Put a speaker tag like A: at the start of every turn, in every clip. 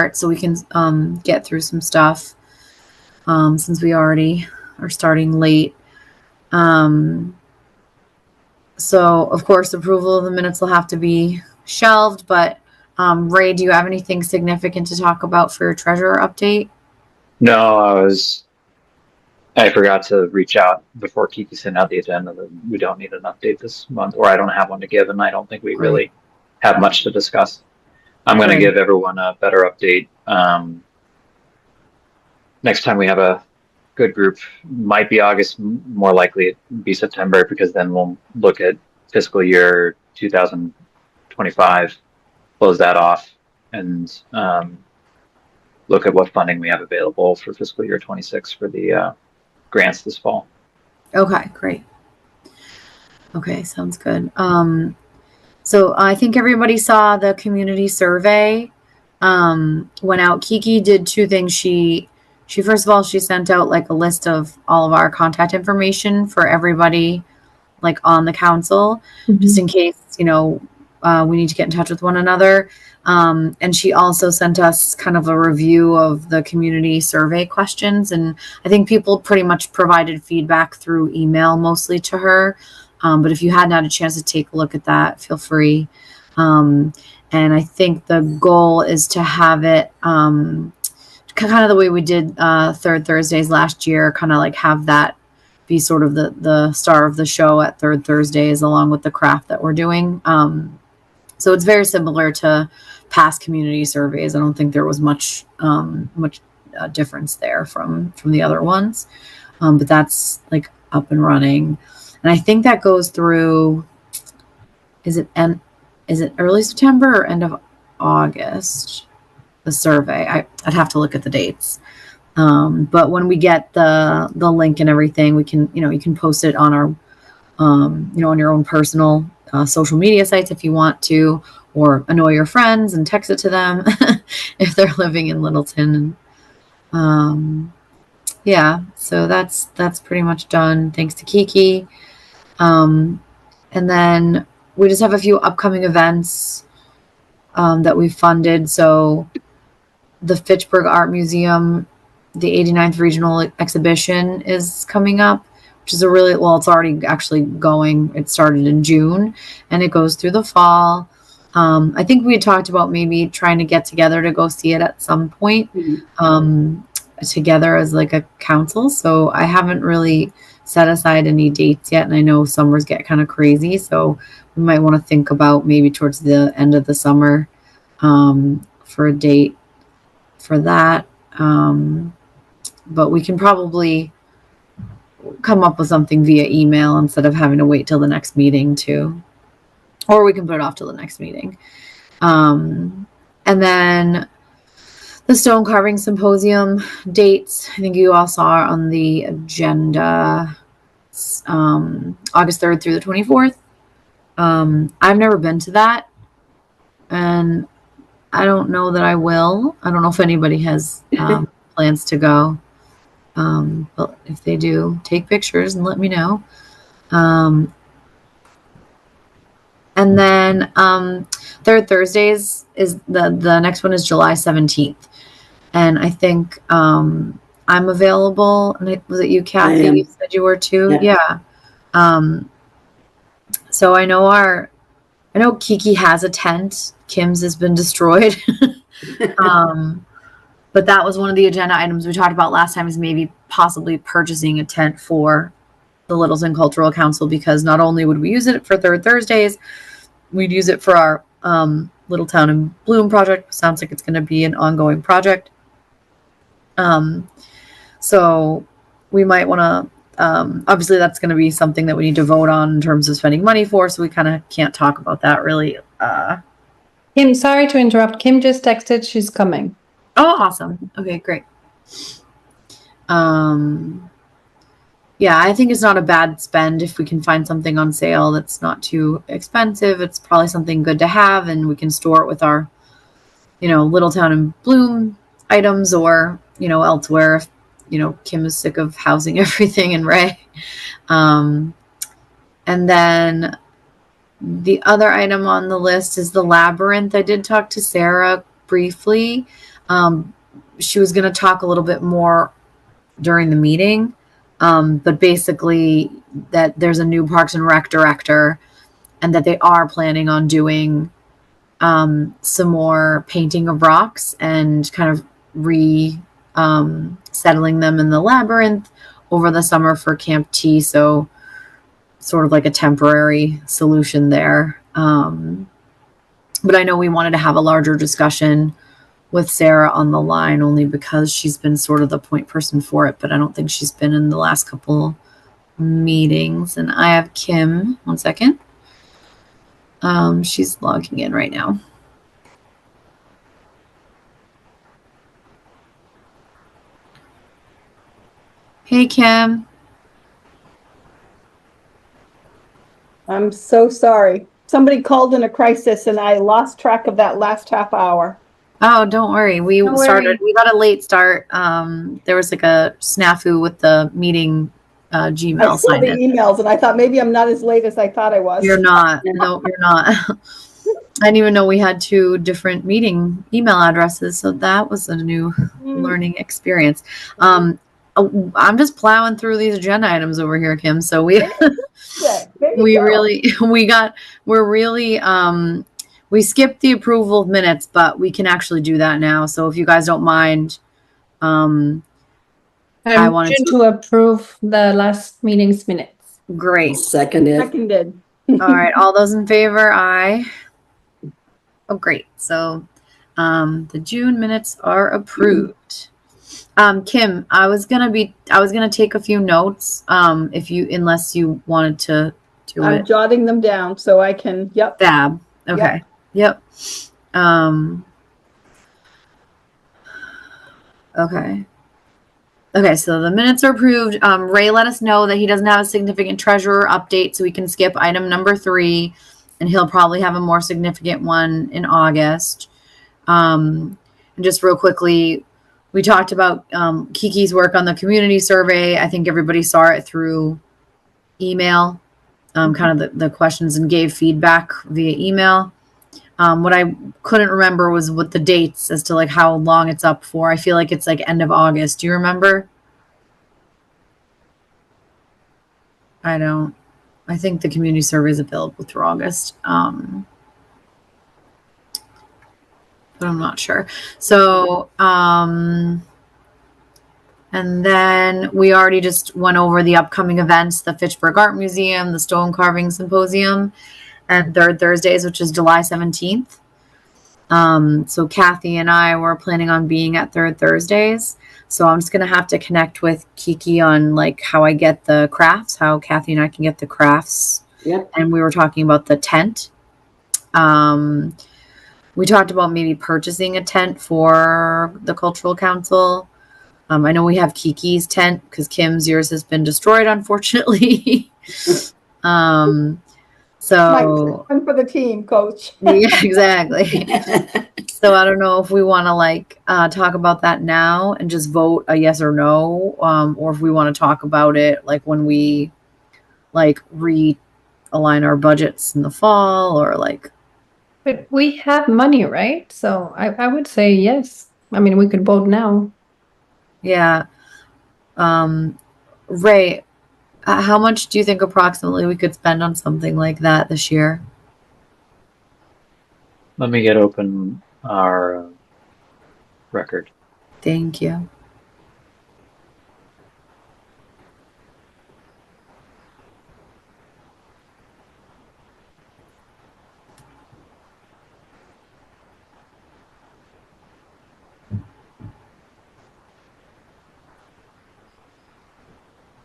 A: start so we can get through some stuff since we already are starting late. So, of course, approval of the minutes will have to be shelved, but Ray, do you have anything significant to talk about for your treasurer update?
B: No, I forgot to reach out before Kiki sent out the agenda that we don't need an update this month, or I don't have one to give, and I don't think we really have much to discuss. I'm going to give everyone a better update. Next time we have a good group, might be August, more likely it'd be September, because then we'll look at fiscal year 2025, close that off, and look at what funding we have available for fiscal year 26 for the grants this fall.
A: Okay, great. Okay, sounds good. So I think everybody saw the community survey went out. Kiki did two things. She first of all, she sent out like a list of all of our contact information for everybody like on the council, just in case, we need to get in touch with one another. And she also sent us kind of a review of the community survey questions. And I think people pretty much provided feedback through email mostly to her. But if you hadn't had a chance to take a look at that, feel free. And I think the goal is to have it kind of the way we did Third Thursdays last year, kind of like have that be sort of the star of the show at Third Thursdays along with the craft that we're doing. So it's very similar to past community surveys. I don't think there was much difference there from the other ones, but that's like up and running. And I think that goes through, is it early September or end of August, the survey? I'd have to look at the dates. But when we get the link and everything, we can, you can post it on our, on your own personal social media sites if you want to, or annoy your friends and text it to them if they're living in Littleton. Yeah, so that's pretty much done. Thanks to Kiki. And then we just have a few upcoming events that we've funded. So the Fitchburg Art Museum, the 89th Regional Exhibition is coming up, which is it's already actually going. It started in June and it goes through the fall. I think we had talked about maybe trying to get together to go see it at some point together as like a council. So I haven't really set aside any dates yet. And I know summers get kind of crazy. So we might want to think about maybe towards the end of the summer for a date for that. But we can probably come up with something via email instead of having to wait till the next meeting too. Or we can put it off till the next meeting. And then the stone carving symposium dates, I think you all saw on the agenda, August 3rd through the 24th. I've never been to that, and I don't know that I will. I don't know if anybody has plans to go. But if they do, take pictures and let me know. And then Third Thursdays is the next one is July 17th. And I think I'm available. And was it you, Kathy? You said you were too? Yeah. So I know Kiki has a tent. Kim's has been destroyed. But that was one of the agenda items we talked about last time, is maybe possibly purchasing a tent for the Littleton Cultural Council, because not only would we use it for Third Thursdays, we'd use it for our Little Town in Bloom project. Sounds like it's going to be an ongoing project. So we might want to, obviously that's going to be something that we need to vote on in terms of spending money for. So we kind of can't talk about that really.
C: Kim, sorry to interrupt. Kim just texted she's coming.
A: Oh, awesome. Okay, great. Yeah, I think it's not a bad spend if we can find something on sale that's not too expensive. It's probably something good to have, and we can store it with our, Little Town and Bloom items, or, elsewhere if, Kim is sick of housing everything in Ray. And then the other item on the list is the Labyrinth. I did talk to Sarah briefly. She was going to talk a little bit more during the meeting, but basically that there's a new Parks and Rec director, and that they are planning on doing some more painting of rocks and kind of settling them in the labyrinth over the summer for Camp T. So sort of like a temporary solution there. But I know we wanted to have a larger discussion with Sarah on the line only because she's been sort of the point person for it, but I don't think she's been in the last couple meetings. And I have Kim. One second. She's logging in right now. Hey, Kim.
D: I'm so sorry. Somebody called in a crisis and I lost track of that last half hour.
A: Oh, don't worry. We got a late start. There was like a snafu with the meeting Gmail
D: I saw the emails and I thought maybe I'm not as late as I thought I was.
A: You're not. No, you're not. I didn't even know we had 2 different meeting email addresses, so that was a new learning experience. I'm just plowing through these agenda items over here, Kim. So we skipped the approval of minutes, but we can actually do that now. So if you guys don't mind,
C: I wanted to approve the last meeting's minutes.
A: Great.
D: Seconded.
A: All right. All those in favor, aye. Oh, great. So the June minutes are approved. Kim, I was gonna take a few notes. Unless you wanted to do it.
D: I'm jotting them down so I can. Yep.
A: Fab. Okay. Yep. Okay. Okay, so the minutes are approved. Ray let us know that he doesn't have a significant treasurer update, so we can skip item number 3, and he'll probably have a more significant one in August. And just real quickly, we talked about Kiki's work on the community survey. I think everybody saw it through email, kind of the questions, and gave feedback via email. What I couldn't remember was what the dates as to like how long it's up for. I feel like it's like end of August. Do you remember? I don't. I think the community survey is available through August. But I'm not sure. So, and then we already just went over the upcoming events, the Fitchburg Art Museum, the Stone Carving Symposium, and Third Thursdays, which is July 17th. So Kathy and I were planning on being at Third Thursdays. So I'm just going to have to connect with Kiki on like how I get the crafts, how Kathy and I can get the crafts.
E: Yep.
A: And we were talking about the tent. We talked about maybe purchasing a tent for the Cultural Council. I know we have Kiki's tent because Kim's, yours has been destroyed, unfortunately. So
D: one for the team, coach.
A: Yeah, exactly. So I don't know if we want to like talk about that now and just vote a yes or no, or if we want to talk about it like when we like realign our budgets in the fall, or like.
C: But we have money, right? So I would say yes. I mean, we could vote now.
A: Yeah. Ray, how much do you think approximately we could spend on something like that this year?
B: Let me get open our record.
A: Thank you.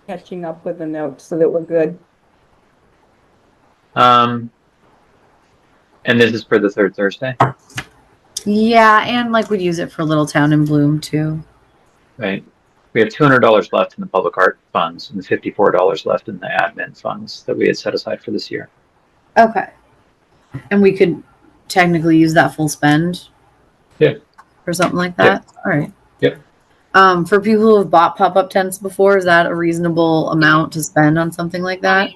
D: Catching up with the notes so that we're good.
B: And this is for the Third Thursday?
A: Yeah, and like we'd use it for Little Town in Bloom too.
B: Right. We have $200 left in the public art funds and $54 left in the admin funds that we had set aside for this year.
A: Okay. And we could technically use that full spend?
B: Yeah.
A: Or something like that?
B: Yep.
A: All right.
B: Yep.
A: For people who have bought pop-up tents before, is that a reasonable amount to spend on something like that?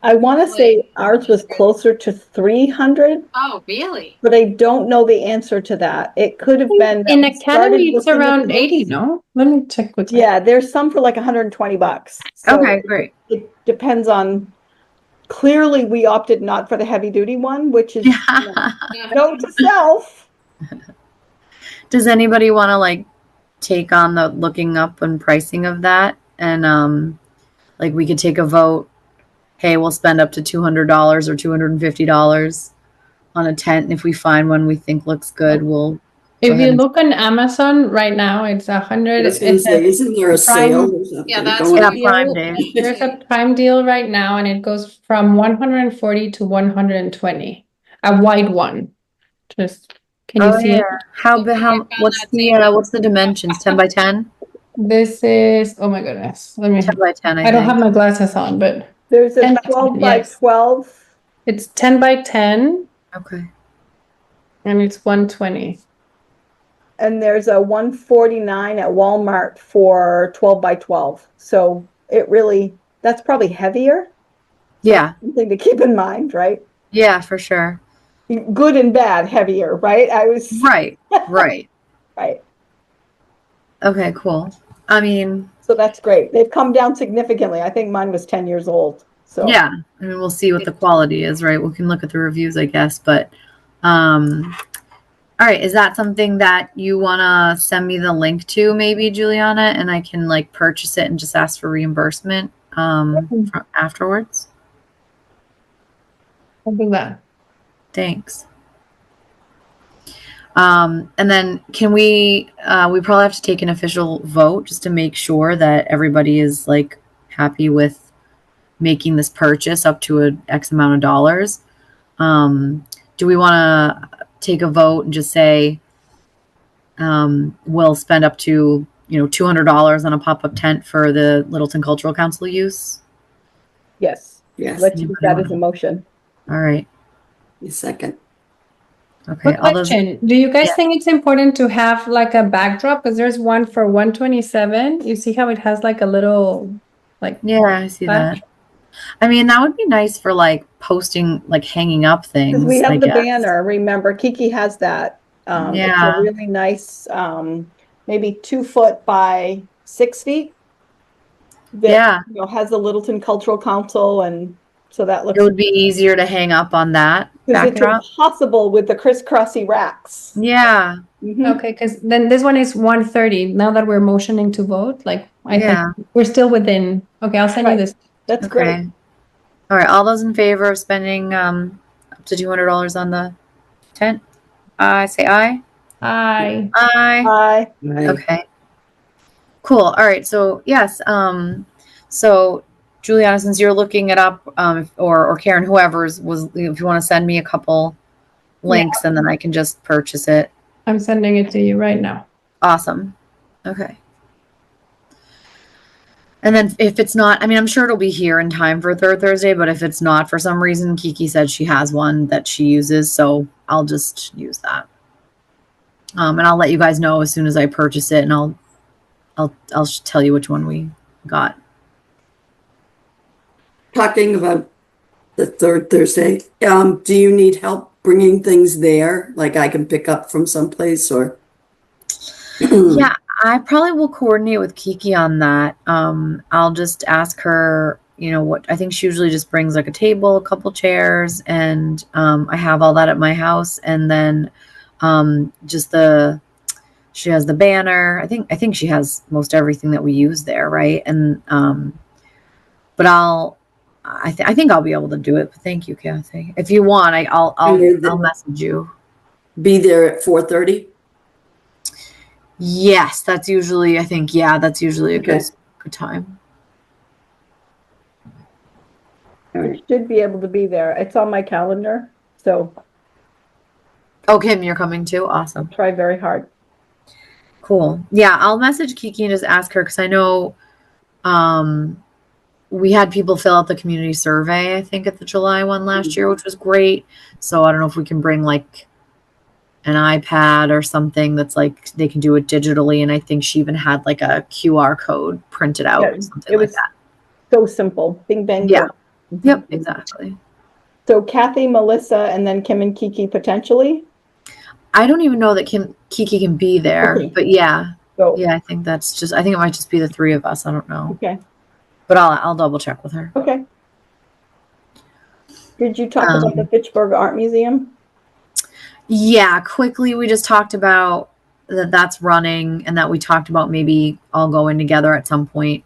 D: I want to say ours was closer to 300,
E: Oh, really?
D: but I don't know the answer to that. It could have been.
C: In
D: that we started
C: Academy, it's
D: looking at
C: around
D: the
C: 80,
D: books.
C: no? Let me check with
D: Yeah, there's some for like $120. So
A: Okay, great.
D: it depends on, clearly we opted not for the heavy duty one, which is note to self.
A: Does anybody want to like take on the looking up and pricing of that? And like we could take a vote. Hey, we'll spend up to $200 or $250 on a tent. And if we find one we think looks good, we'll.
C: If
A: go
C: you
A: ahead and-
C: look on Amazon right now, it's 100.
F: I was gonna
C: It's
F: say,
C: a
F: isn't there a sale or something?
E: Yeah, that's
F: going
E: what
A: Yeah,
F: on?
E: we-
A: Prime
C: deal.
A: Day.
C: There's a Prime deal right now, and it goes from 140 to 120. A white one. Just can you
A: Oh,
C: see it?
A: yeah. How big? How? What's the dimensions? 10 by 10?
C: This is, oh my goodness. Let me.
A: 10 by 10.
C: I don't
A: think.
C: have my glasses on, but
D: There's a
C: 10 by
D: 12
C: 10,
D: by
C: yes.
D: 12.
C: it's 10 by 10
A: Okay.
C: and it's 120.
D: And there's a 149 at Walmart for 12 by 12. So it really, that's probably heavier.
A: Yeah.
D: Something to keep in mind, right?
A: Yeah, for sure.
D: Good and bad, heavier, right?
A: Right. Right.
D: Right.
A: Okay, cool. I mean,
D: So that's great. They've come down significantly. I think mine was 10 years old. So
A: yeah. I mean, we'll see what the quality is, right? We can look at the reviews, I guess. But, all right. Is that something that you want to send me the link to, maybe, Juliana, and I can like purchase it and just ask for reimbursement afterwards?
C: I'll do that.
A: Thanks. And then can we probably have to take an official vote just to make sure that everybody is like happy with making this purchase up to a X amount of dollars. Do we want to take a vote and just say, we'll spend up to, $200 on a pop-up tent for the Littleton Cultural Council use?
D: yes,
F: Yes,
D: let's use that as a motion.
A: All right.
F: a second.
A: Okay.
C: Quick
A: All those.
C: question. Do you guys
A: Yeah.
C: think it's important to have like a backdrop? Because there's one for 127. You see how it has like a little, like,
A: Yeah, I see that. I mean, that would be nice for like posting, like hanging up things.
D: Because we
A: I
D: have the
A: guess.
D: banner, remember, Kiki has that. It's
A: Yeah.
D: a really nice, maybe 2 foot by 6 feet. That,
A: Yeah.
D: has the Littleton Cultural Council, and so that looks,
A: It would be easier to hang up on that
D: because it's
A: backdrop.
D: impossible with the crisscrossy racks.
A: Yeah.
D: Mhm.
C: okay, because then this one is 130. Now that we're motioning to vote, like, I
A: Yeah.
C: think we're still within. Okay, I'll send you
D: Right.
C: this.
D: That's
A: Okay.
D: great.
A: All right. All those in favor of spending up to $200 on the tent? I say aye.
C: Aye.
A: Aye.
D: Aye.
F: Right.
A: Okay. Cool. All right. So yes. So Juliana, since you're looking it up, or Karen, whoever's was, if you want to send me a couple links, and then I can just purchase it.
C: I'm sending it to you right now.
A: Awesome. Okay. And then if it's not, I mean, I'm sure it'll be here in time for Third Thursday, but if it's not for some reason, Kiki said she has one that she uses, so I'll just use that. And I'll let you guys know as soon as I purchase it, and I'll tell you which one we got.
F: Talking about the third Thursday, do you need help bringing things there? Like I can pick up from someplace or?
A: Yeah, I probably will coordinate with Kiki on that. I'll just ask her, what I think she usually just brings like a table, a couple chairs, and I have all that at my house. And then she has the banner. I think she has most everything that we use there, right? And but I think I'll be able to do it. But thank you, Kathy. If you want, I'll message you.
F: Be there at 4:30?
A: Yes, that's usually, I think, that's usually a
F: Okay.
A: good time.
F: All right.
D: Should be able to be there. It's on my calendar, so
A: Oh, Kim, you're coming too? Awesome.
D: try very hard.
A: Cool. Yeah, I'll message Kiki and just ask her because I know we had people fill out the community survey, I think, at the July one last year, which was great. So I don't know if we can bring like an iPad or something that's like they can do it digitally. And I think she even had like a QR code printed out
D: Yeah,
A: or something
D: it
A: like
D: was
A: that.
D: So simple. Bing bang.
A: Yeah.
D: boom.
A: Yep, exactly.
D: So Kathy, Melissa, and then Kim and Kiki potentially.
A: I don't even know that Kiki can be there,
D: Okay.
A: but yeah.
D: So,
A: Yeah, I think I think it might just be the three of us. I don't know.
D: okay.
A: But I'll double check with her.
D: Okay. Did you talk about the Fitchburg Art Museum?
A: Yeah, quickly we just talked about that's running and that we talked about maybe all going together at some point.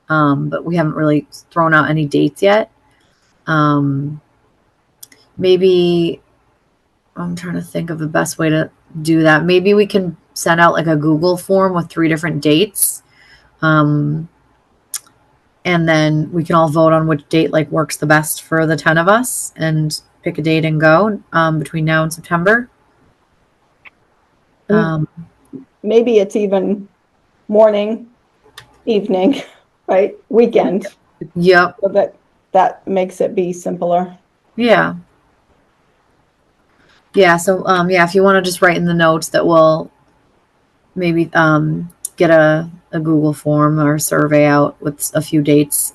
A: But we haven't really thrown out any dates yet. Maybe I'm trying to think of the best way to do that. Maybe we can send out like a Google form with 3 different dates. And then we can all vote on which date like works the best for the 10 of us and pick a date and go between now and September.
D: Maybe it's even morning, evening, right? Weekend.
A: Yep.
D: So that makes it be simpler.
A: Yeah. Yeah. So, yeah, if you want to just write in the notes that we'll maybe get a Google form or a survey out with a few dates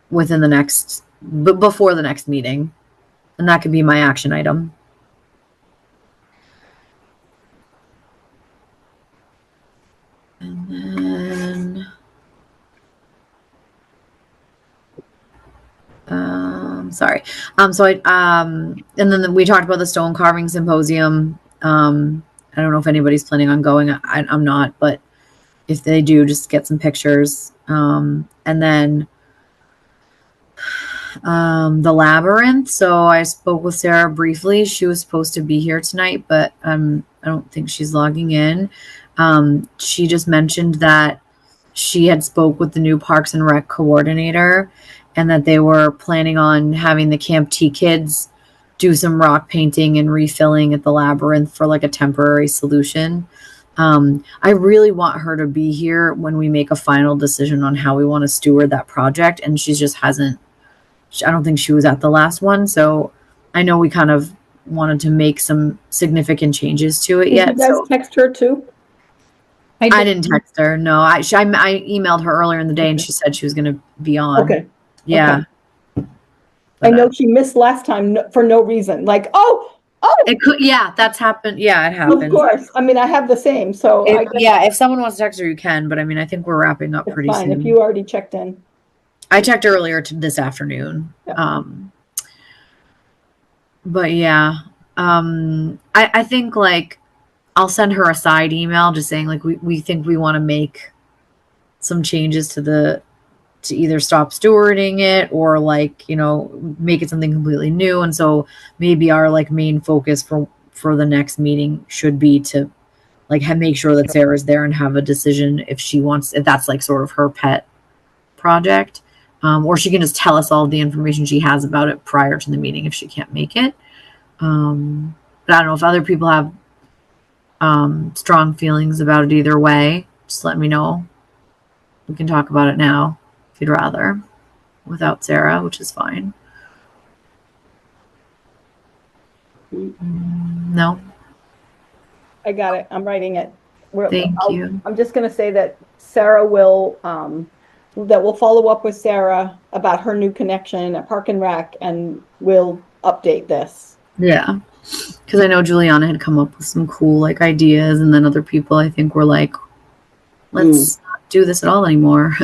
A: within the next, before the next meeting. And that could be my action item. And then, sorry. So and then we talked about the stone carving symposium. I don't know if anybody's planning on going. I'm not, but if they do, just get some pictures. And then, the labyrinth. So I spoke with Sarah briefly. She was supposed to be here tonight, but I don't think she's logging in. She just mentioned that she had spoke with the new Parks and Rec coordinator and that they were planning on having the Camp T kids do some rock painting and refilling at the labyrinth for like a temporary solution. I really want her to be here when we make a final decision on how we want to steward that project. And she just hasn't, I don't think she was at the last one. So I know we kind of wanted to make some significant changes to it yet.
D: Did you guys text her too?
A: I didn't text her. No, I emailed her earlier in the day and she said she was going to be on.
D: Okay.
A: Yeah.
D: Okay. I know she missed last time for no reason. Like, oh,
A: it could. Yeah, that's happened. Yeah, it happened.
D: Of course. I mean, I have the same. So
A: yeah, if someone wants to text her, you can. But I mean, I think we're wrapping up pretty soon.
D: If you already checked in.
A: I checked earlier this afternoon.
D: Yeah.
A: But yeah, I think like I'll send her a side email just saying like we think we want to make some changes to either stop stewarding it or like, you know, make it something completely new. And so maybe our like main focus for the next meeting should be to like make sure that Sarah's there and have a decision if that's like sort of her pet project. Or she can just tell us all the information she has about it prior to the meeting if she can't make it. But I don't know if other people have strong feelings about it either way. Just let me know. We can talk about it now if you'd rather, without Sarah, which is fine. No?
D: I got it. I'm writing it.
A: Thank you.
D: I'm just going to say that Sarah will, that we'll follow up with Sarah about her new connection at Park and Rec, and we'll update this.
A: Yeah. Because I know Juliana had come up with some cool like ideas, and then other people I think were like, let's not do this at all anymore.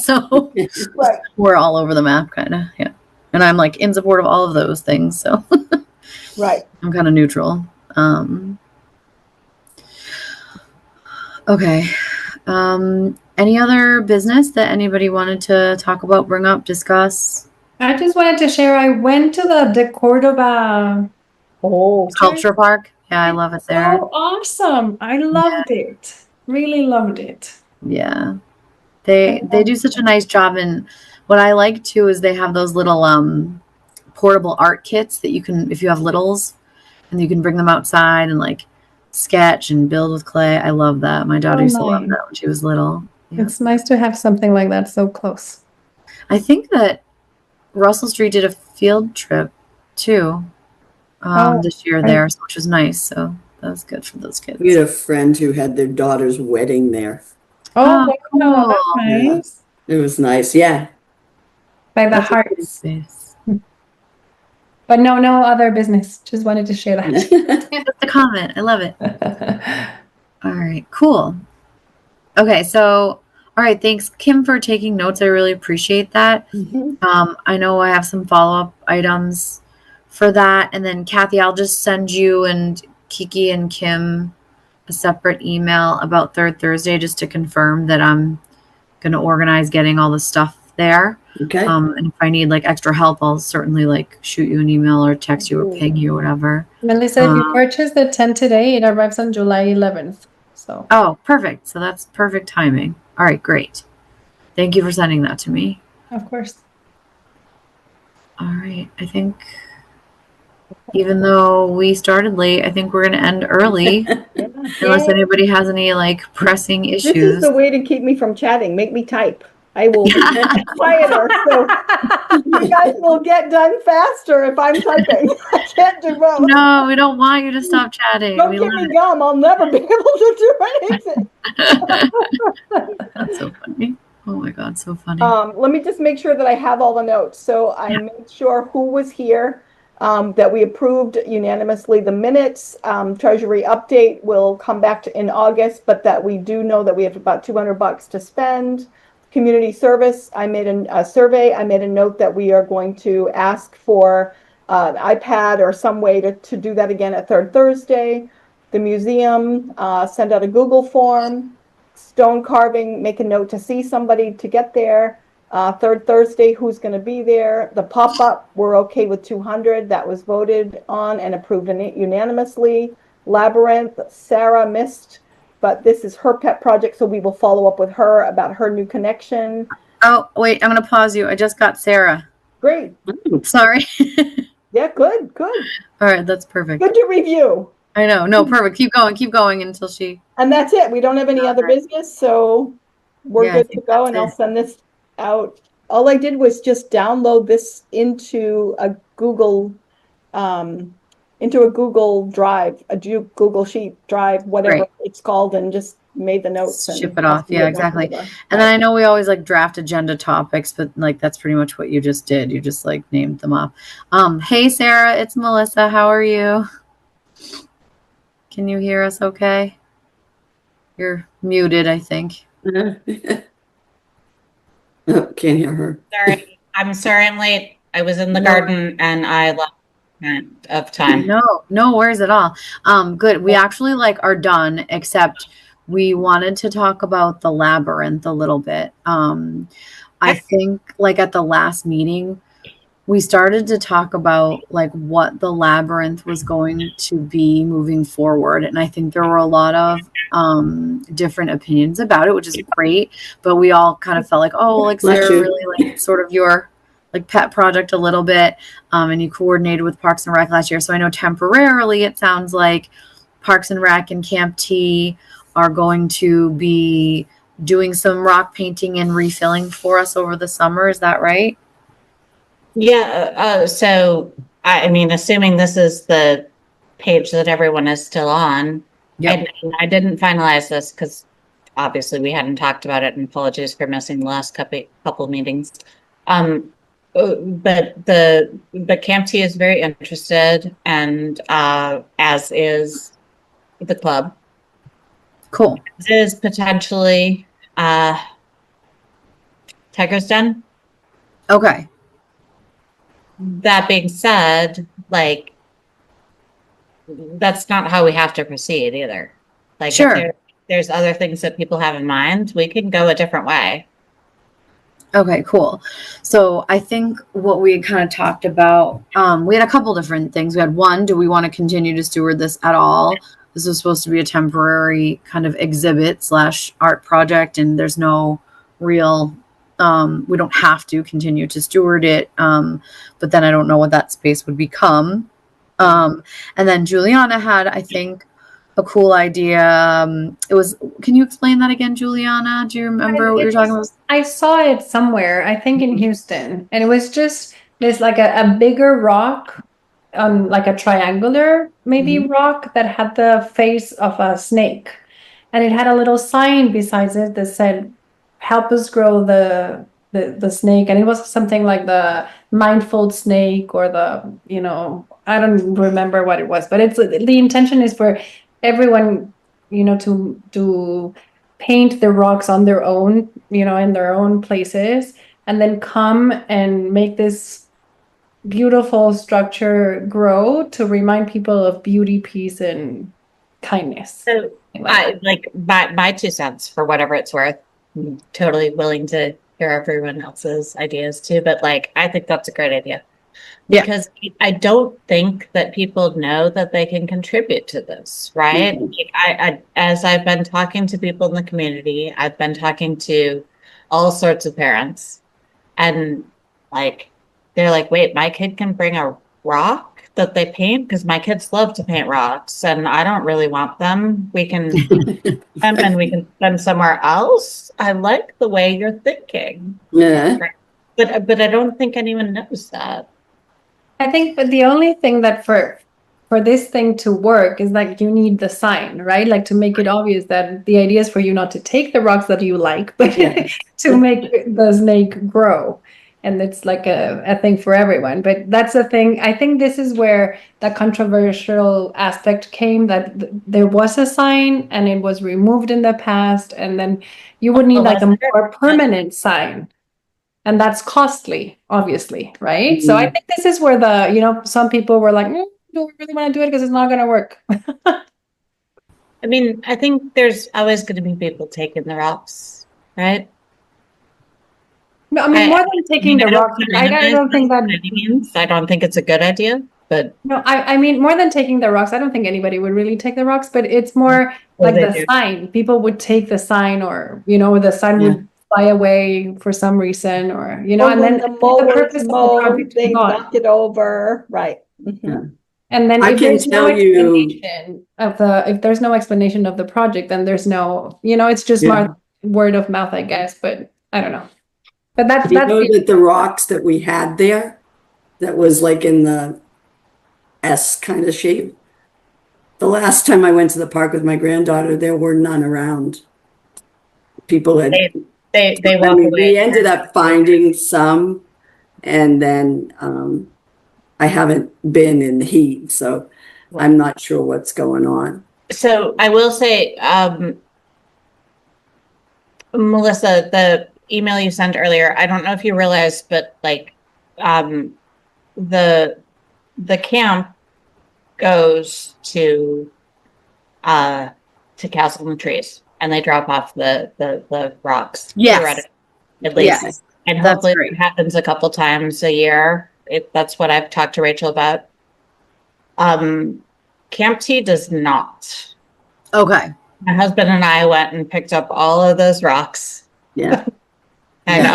A: So
D: right.
A: We're all over the map kind of. Yeah. And I'm like in support of all of those things. So
D: right.
A: I'm kind of neutral. Okay. Any other business that anybody wanted to talk about, bring up, discuss?
C: I just wanted to share, I went to the Cordoba
A: Sculpture Park. Yeah, I love it there.
C: So awesome. I loved it. Really loved it.
A: Yeah. They do such a nice job. And what I like too is they have those little portable art kits that you can, if you have littles, and you can bring them outside and like sketch and build with clay. I love that. My daughter used to love that when she was little. Yeah.
C: It's nice to have something like that so close.
A: I think that Russell Street did a field trip too this year there, which was nice. So that was good for those kids.
F: We had a friend who had their daughter's wedding there.
C: Oh, cool. That's nice.
F: It was nice. Yeah.
C: By the
A: That's a pretty
C: hearts.
A: space.
C: But no other business. Just wanted to share that.
A: That's a comment. I love it. All right, cool. Okay, so all right, thanks Kim for taking notes. I really appreciate that. I know I have some follow-up items for that, and then Kathy, I'll just send you and Kiki and Kim a separate email about Third Thursday just to confirm that I'm going to organize getting all the stuff there.
F: Okay.
A: And if I need like extra help, I'll certainly like shoot you an email or text you or ping you or whatever.
C: Melissa, if you purchase the tent today, it arrives on July 11th. So.
A: Oh, perfect. So that's perfect timing. All right, great. Thank you for sending that to me.
C: Of course.
A: All right. I think even though we started late, I think we're going to end early unless anybody has any like pressing issues.
D: This is the way to keep me from chatting. Make me type. I will be quieter, so you guys will get done faster if I'm typing. I can't do both.
A: No, we don't want you to stop chatting.
D: Don't
A: We
D: give
A: love
D: me
A: it.
D: gum. I'll never be able to do anything.
A: That's so funny. Oh my God, so funny.
D: Let me just make sure that I have all the notes. So I made sure who was here, that we approved unanimously the minutes. Treasury update will come back in August, but that we do know that we have about $200 to spend. Community service, I made a survey. I made a note that we are going to ask for an iPad or some way to do that again at Third Thursday. The museum, send out a Google form. Stone carving, make a note to see somebody to get there. Third Thursday, who's going to be there? The pop-up, we're okay with 200. That was voted on and approved unanimously. Labyrinth, Sarah missed, but this is her pet project, so we will follow up with her about her new connection.
A: Oh, wait, I'm going to pause you. I just got Sarah.
D: Great.
A: Sorry.
D: Yeah, good.
A: All right, that's perfect.
D: Good to review.
A: I know. No, perfect. Keep going until she...
D: And that's it. We don't have any other business, so we're good to go, and I'll send this out. All I did was just download this into a Google Drive, a Google Sheet drive, whatever it's called, and just made the notes. And
A: ship it off. Yeah, exactly. And then I know we always like draft agenda topics, but like that's pretty much what you just did. You just like named them off. Hey Sarah, it's Melissa. How are you? Can you hear us okay? You're muted, I think.
F: Oh, can't hear her.
E: Sorry, I'm sorry I'm late. I was in the garden and I lost track of time.
A: No worries at all. Good. We actually like are done, except we wanted to talk about the labyrinth a little bit. I think like at the last meeting, we started to talk about like what the labyrinth was going to be moving forward. And I think there were a lot of different opinions about it, which is great. But we all kind of felt like, oh, like Sarah really like sort of your like pet project a little bit. And you coordinated with Parks and Rec last year. So I know temporarily it sounds like Parks and Rec and Camp T are going to be doing some rock painting and refilling for us over the summer. Is that right?
E: Yeah, so I mean, assuming this is the page that everyone is still on, I didn't finalize this because obviously we hadn't talked about it, and apologies for missing the last couple meetings. But Camp T is very interested, and as is the club.
A: Cool.
E: This is potentially Tiger's Den.
A: Okay.
E: That being said, like, that's not how we have to proceed either. Like,
A: sure.
E: If there's other things that people have in mind, we can go a different way.
A: Okay, cool. So I think what we had kind of talked about, we had a couple different things. We had one, do we want to continue to steward this at all? This was supposed to be a temporary kind of exhibit / art project, and there's no real... we don't have to continue to steward it, but then I don't know what that space would become. And then Juliana had, I think, a cool idea. Can you explain that again, Juliana? Do you remember what you were talking about?
C: I saw it somewhere, I think in Houston, and it was just, there's like a bigger rock, like a triangular maybe rock that had the face of a snake, and it had a little sign besides it that said, help us grow the the snake, and it was something like the mindful snake or the, I don't remember what it was, but it's the intention is for everyone, to paint the rocks on their own, in their own places, and then come and make this beautiful structure grow to remind people of beauty, peace, and kindness.
E: So I like my 2 cents for whatever it's worth. I'm totally willing to hear everyone else's ideas too, but like I think that's a great idea.
A: Yeah.
E: Because I don't think that people know that they can contribute to this, right? Like I as I've been talking to people in the community, I've been talking to all sorts of parents, and like they're like, wait, my kid can bring a rock that they paint, because my kids love to paint rocks and I don't really want them. We can them and we can spend somewhere else. I like the way you're thinking.
F: Yeah.
E: But I don't think anyone knows that.
C: I think, but the only thing that for this thing to work is like you need the sign, right? Like to make it obvious that the idea is for you not to take the rocks that you like, but to make the snake grow. And it's like a thing for everyone. But that's the thing. I think this is where the controversial aspect came, that there was a sign and it was removed in the past. And then you would need like a more permanent sign. And that's costly, obviously, right? So I think this is where some people were like, do we really want to do it? Because it's not going to work.
E: I mean, I think there's always going to be people taking the rocks, right?
C: No, I mean, more than taking the rocks, I don't think that
E: means. I don't think it's a good idea, but
C: no, I mean, more than taking the rocks, I don't think anybody would really take the rocks, but it's more like the sign. People would take the sign, or the sign would fly away for some reason, or and then
D: the purpose of the project they knock it over, right?
C: And then
F: I can tell you,
C: if there's no explanation of the project, then there's no, it's just word of mouth, I guess. But I don't know. But that's
F: that the rocks that we had there, that was like in the S kind of shape. The last time I went to the park with my granddaughter, there were none around. People had
E: they walk away.
F: We ended up finding some, and then I haven't been in the heat, so I'm not sure what's going on.
E: So I will say, Melissa, the email you sent earlier, I don't know if you realized, but like the camp goes to Castle in the Trees, and they drop off the rocks.
A: Yes.
E: At least.
A: Yes.
E: And hopefully it happens a couple times a year. That's what I've talked to Rachel about. Camp T does not.
A: Okay.
E: My husband and I went and picked up all of those rocks.
F: Yeah.
E: And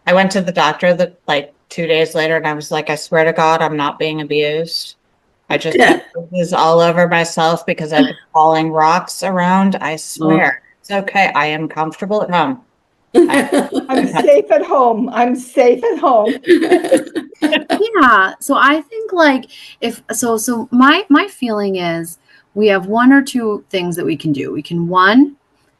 E: I went to the doctor like 2 days later, and I was like, I swear to God, I'm not being abused. I just was all over myself because I've been hauling rocks around. I swear. It's okay. I am comfortable at home.
D: I'm safe at home. I'm safe at home.
A: Yeah. So I think like so my feeling is we have one or two things that we can do. We can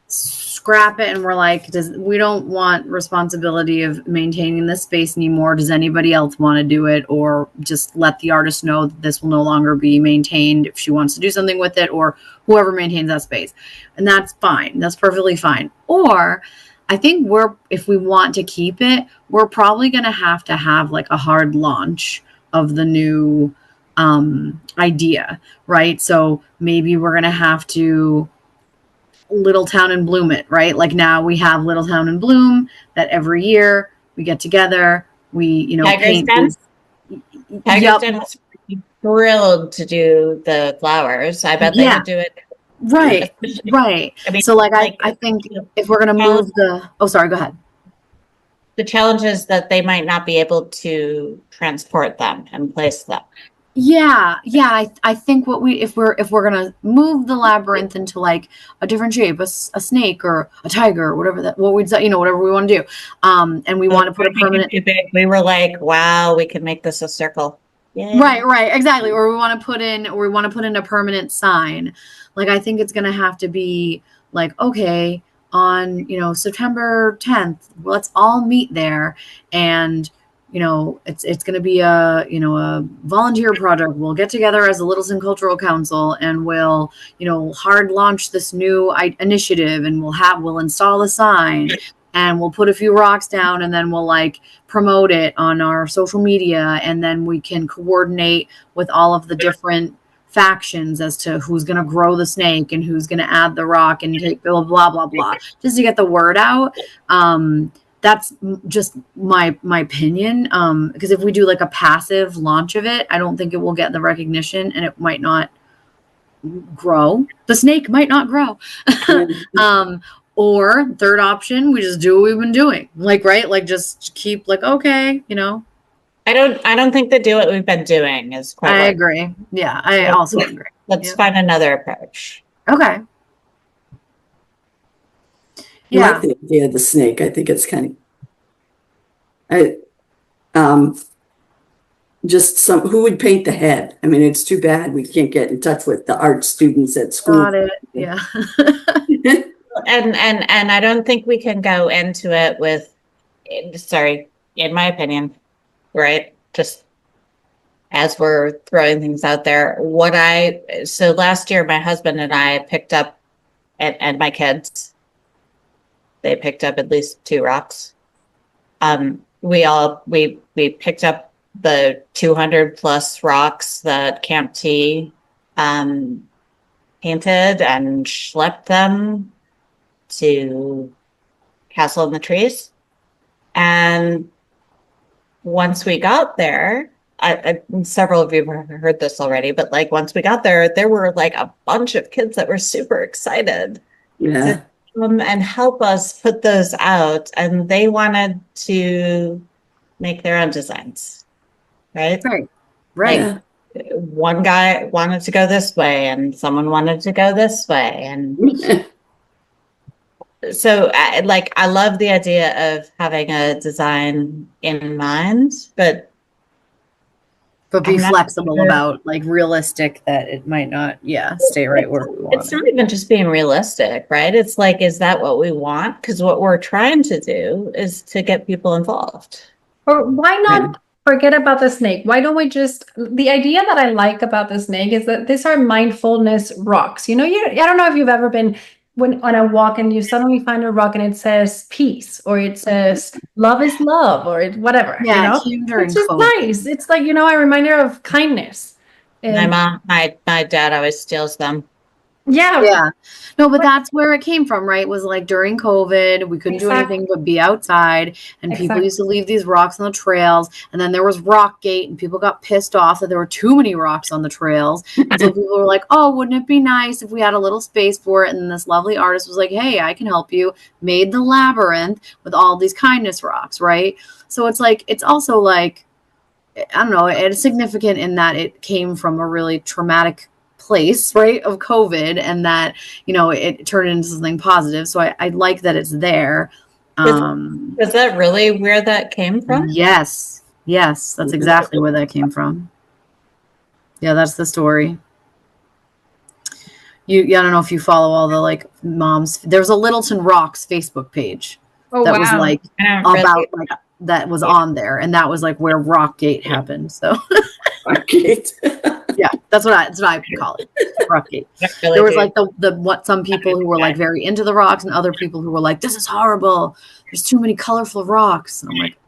A: scrap it and we're like, we don't want responsibility of maintaining this space anymore. Does anybody else want to do it? Or just let the artist know that this will no longer be maintained if she wants to do something with it, or whoever maintains that space. And that's fine. That's perfectly fine. Or I think if we want to keep it, we're probably going to have like a hard launch of the new idea, right? So maybe we're going to have to Little Town and Bloom it, right? Like now we have Little Town and Bloom that every year we get together, we, paint.
E: Tiger's Den was thrilled to do the flowers. I bet they would do it.
A: Right. Right. I mean, so like I think if we're going to move sorry, go ahead.
E: The challenge is that they might not be able to transport them and place them.
A: Yeah. I think if we're gonna move the labyrinth into like a different shape, a snake or a tiger or whatever whatever we want to do, and we want to put a permanent.
E: We were like, wow, we can make this a circle. Yay.
A: Right, exactly. Or we want to put in a permanent sign. Like I think it's gonna have to be like, okay, on, September 10th. Let's all meet there. And, it's going to be a volunteer project. We'll get together as a Littleton Cultural Council and we'll, hard launch this new initiative, and we'll install a sign and we'll put a few rocks down, and then we'll like promote it on our social media. And then we can coordinate with all of the different factions as to who's going to grow the snake and who's going to add the rock and take blah, blah, blah, blah, just to get the word out. That's just my opinion. Because if we do like a passive launch of it, I don't think it will get the recognition, and it might not grow. The snake might not grow. Or third option, we just do what we've been doing. Like, right? Like just keep like, okay,
E: I don't think the do what we've been doing is quite
A: I
E: right.
A: agree. Yeah, I also agree.
E: Let's find another approach.
A: Okay.
F: I
A: Yeah.
F: like the idea of the snake. I think it's kind of, who would paint the head? I mean, it's too bad we can't get in touch with the art students at school.
A: Got it. Yeah.
E: And I don't think we can go into it with, sorry, in my opinion, right? Just as we're throwing things out there, so last year, my husband and I picked up, and my kids, they picked up at least 2 rocks. We picked up the 200 plus rocks that Camp T painted and schlepped them to Castle in the Trees. And once we got there, several of you have heard this already, but like once we got there, there were like a bunch of kids that were super excited
F: Yeah.
E: to come and help us put those out, and they wanted to make their own designs, right?
A: Right.
F: Yeah.
E: One guy wanted to go this way, and someone wanted to go this way, and so I love the idea of having a design in mind, but
A: be
E: I'm not
A: flexible
E: sure.
A: about like realistic that it might not, stay right where we want
E: It's
A: it.
E: not even just being realistic, right? It's like, is that what we want? Because what we're trying to do is to get people involved.
C: Or why not forget about the snake? Why don't we the idea that I like about the snake is that these are mindfulness rocks. I don't know if you've ever been on a walk and you suddenly find a rock and it says peace, or it says love is love, or whatever.
A: Yeah, it came during
C: it's just
A: COVID.
C: nice. It's like, a reminder of kindness. And
E: My dad always steals them.
A: Yeah. No, but that's where it came from, right? It was like during COVID, we couldn't do anything but be outside, and people used to leave these rocks on the trails. And then there was Rockgate, and people got pissed off that there were too many rocks on the trails. And so people were like, oh, wouldn't it be nice if we had a little space for it? And then this lovely artist was like, hey, I can help you. Made the labyrinth with all these kindness rocks, right? So it's like, it's also like, I don't know, it's significant in that it came from a really traumatic place, right, of COVID, and that it turned into something positive. So I like that it's there.
E: Is that really where that came from?
A: Yes, that's exactly where that came from. Yeah, that's the story. I don't know if you follow all the like moms. There's a Littleton Rocks Facebook page that was like about like that was on there, and that was like where Rockgate happened. So
F: Rockgate.
A: yeah, that's what I call it. Rockgate. There was like some people who were like very into the rocks, and other people who were like, this is horrible. There's too many colorful rocks. And I'm like,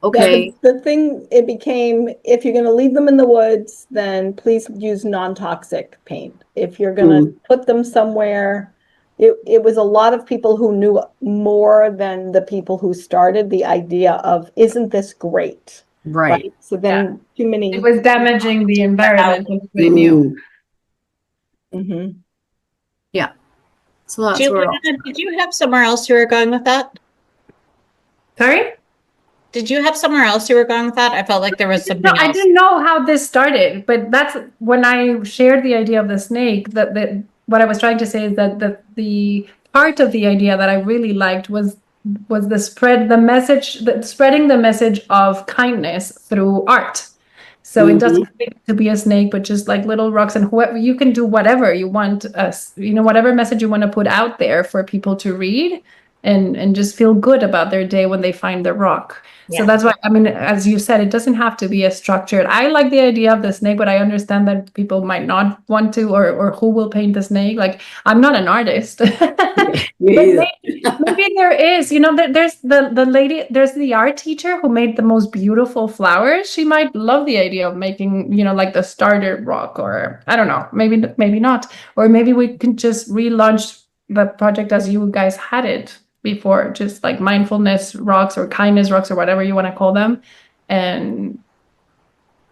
A: okay.
D: The thing, it became, if you're going to leave them in the woods, then please use non-toxic paint. If you're going to put them somewhere, it was a lot of people who knew more than the people who started the idea of, isn't this great?
A: Right.
D: So then too many.
C: It was damaging the environment. They knew.
D: Mm-hmm.
A: Yeah. So that's where.
E: Did you have somewhere else you were going with that?
C: Sorry?
E: Did you have somewhere else you were going with that? I felt like there was something else.
C: I didn't know how this started, but that's when I shared the idea of the snake. That what I was trying to say is that the part of the idea that I really liked was spreading the message of kindness through art. So it doesn't need to be a snake, but just like little rocks, and whoever, you can do whatever you want, whatever message you want to put out there for people to read and just feel good about their day when they find the rock. So that's why, I mean, as you said, it doesn't have to be a structured. I like the idea of the snake, but I understand that people might not want to, or who will paint the snake. Like, I'm not an artist. Maybe there is, there's the lady, there's the art teacher who made the most beautiful flowers. She might love the idea of making, like the starter rock, or I don't know, maybe not. Or maybe we can just relaunch the project as you guys had it before, just like mindfulness rocks or kindness rocks or whatever you want to call them. And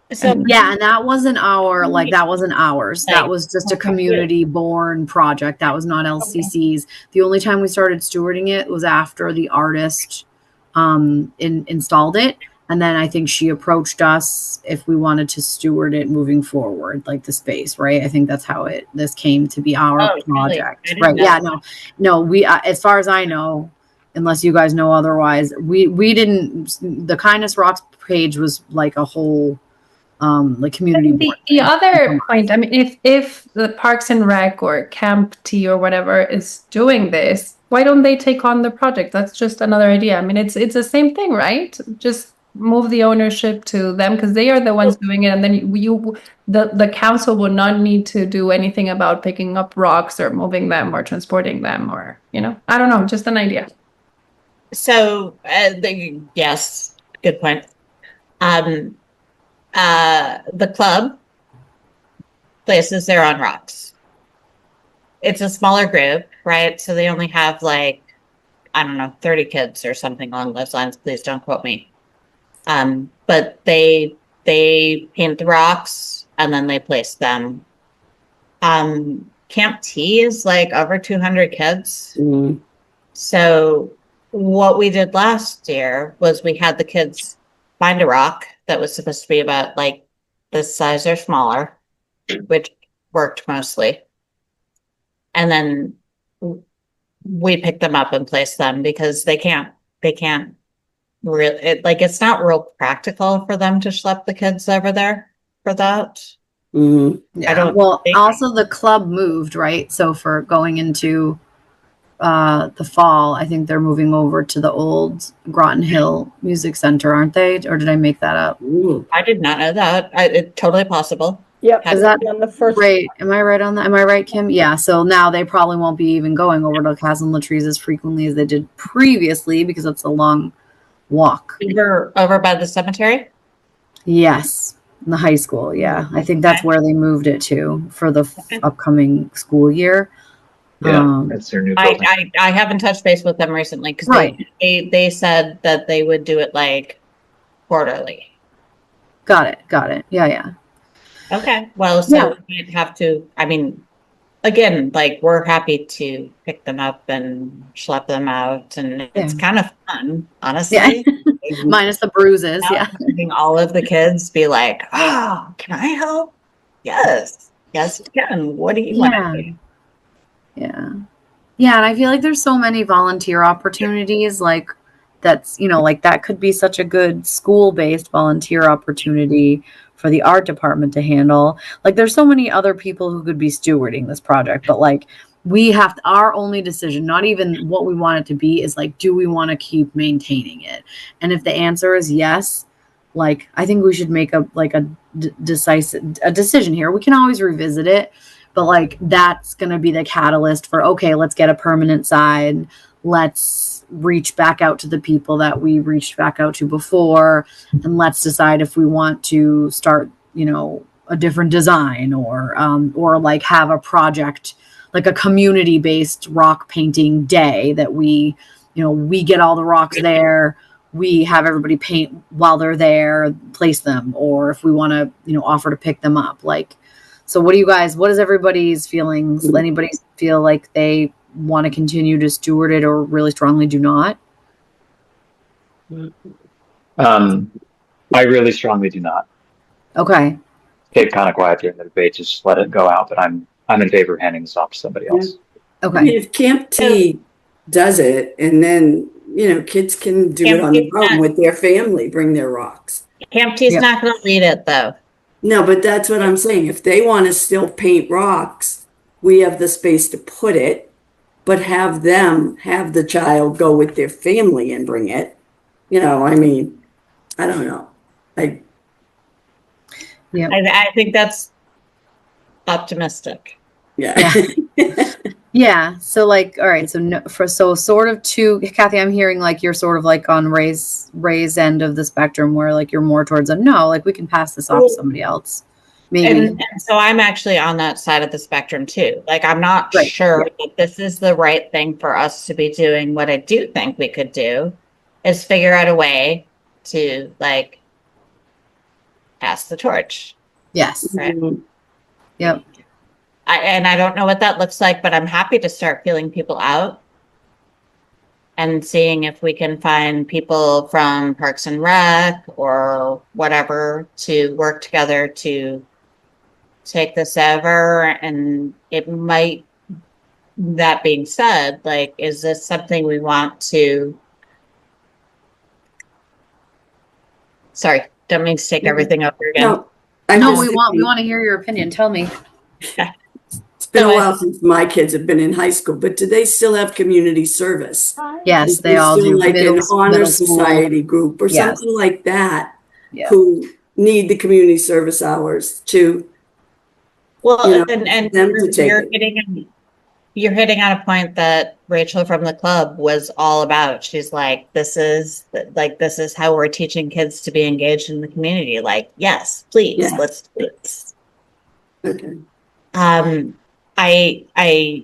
A: yeah, and that wasn't ours. That was just a community born project. That was not LCC's. The only time we started stewarding it was after the artist installed it. And then I think she approached us if we wanted to steward it moving forward, like the space, right? I think that's how this came to be our project, right? Yeah, no, we, as far as I know, unless you guys know otherwise, we didn't. The Kindness Rocks page was like a whole, like community.
C: The other point, I mean, if the Parks and Rec or Camp T or whatever is doing this, why don't they take on the project? That's just another idea. I mean, it's the same thing, right? Just move the ownership to them because they are the ones doing it, and then the council will not need to do anything about picking up rocks or moving them or transporting them, or I don't know, just an idea.
E: So yes, good point. The club places their own rocks. It's a smaller group, right? So they only have like, I don't know, 30 kids or something along those lines. Please don't quote me. But they paint the rocks and then they place them. Camp T is like over 200 kids. Mm. So what we did last year was we had the kids find a rock that was supposed to be about like this size or smaller, which worked mostly. And then we picked them up and placed them because they can't really, it's not real practical for them to schlep the kids over there for that.
A: Mm-hmm. Yeah. Also the club moved, right? So for going into the fall, I think they're moving over to the old Groton Hill Music Center, aren't they? Or did I make that up?
E: Ooh. I did not know that. It's totally possible.
D: Yep.
A: Is that on the first? Right. Am I right on that? Am I right, Kim? Yeah. So now they probably won't be even going over to Casa Latrice as frequently as they did previously because it's a long walk.
E: Over by the cemetery?
A: Yes. In the high school. Yeah. I think that's where they moved it to for the upcoming school year.
B: Yeah, that's their new building.
E: I haven't touched base with them recently because they said that they would do it like quarterly.
A: Got it. Yeah. Okay.
E: Well, so we'd have to, I mean, again, like we're happy to pick them up and schlep them out, and it's kind of fun, honestly.
A: Yeah. Minus the bruises.
E: Having all of the kids be like, "Oh, can I help?" Yes, you can. What do you want to do?
A: Yeah, and I feel like there's so many volunteer opportunities, like that's like that could be such a good school-based volunteer opportunity for the art department to handle. Like there's so many other people who could be stewarding this project, but like we have our only decision, not even what we want it to be, is like, do we want to keep maintaining it? And if the answer is yes, like I think we should make a decision here. We can always revisit it, but like that's going to be the catalyst for, okay, let's get a permanent sign. Let's reach back out to the people that we reached back out to before, and let's decide if we want to start, a different design or like have a project, like a community-based rock painting day that we get all the rocks there. We have everybody paint while they're there, place them, or if we want to, offer to pick them up. Like, so what is everybody's feelings? Anybody feel like they want to continue to steward it or really strongly do not?
B: I really strongly do not.
A: Okay.
B: Stayed kind of quiet during the debate, just let it go out, but I'm in favor of handing this off to somebody else.
A: Okay.
F: I mean, if Camp T does it, and then kids can do it on their own with their family, bring their rocks.
E: Camp T's not going to lead it though.
F: No, but that's what I'm saying. If they want to still paint rocks, we have the space to put it, but have the child go with their family and bring it. You know, I mean, I don't know.
A: Yeah.
E: I think that's optimistic.
F: Yeah.
A: Yeah. So like, all right. So no, so sort of two, Kathy, I'm hearing like you're sort of like on Ray's end of the spectrum where like you're more towards a no, like we can pass this off to somebody else. Maybe.
E: And so I'm actually on that side of the spectrum too. Like, I'm not
A: Right.
E: sure that this is the right thing for us to be doing. What I do think we could do is figure out a way to like pass the torch.
A: Yes.
E: Right.
A: Yep.
E: And I don't know what that looks like, but I'm happy to start feeling people out and seeing if we can find people from Parks and Rec or whatever to work together to take this over. And it might, that being said, like, is this something we want to, sorry, don't mean to take everything over again.
F: No, I'm
A: No,
F: just
A: we want
F: thinking-
A: to hear your opinion. Tell me.
F: It's been a while since my kids have been in high school, but do they still have community service?
A: Yes,
F: Is
A: they
F: there
A: all
F: still
A: do.
F: like an honor
A: middle school.
F: society group or
A: Yes.
F: something like that
A: Yeah.
F: who need the community service hours to,
E: Well,
F: you know,
E: and
F: them to take
E: you're
F: it.
E: hitting on a point that Rachel from the club was all about. She's like, this is how we're teaching kids to be engaged in the community. Like, yes, please,
F: Yeah.
E: let's do this.
F: Okay.
E: I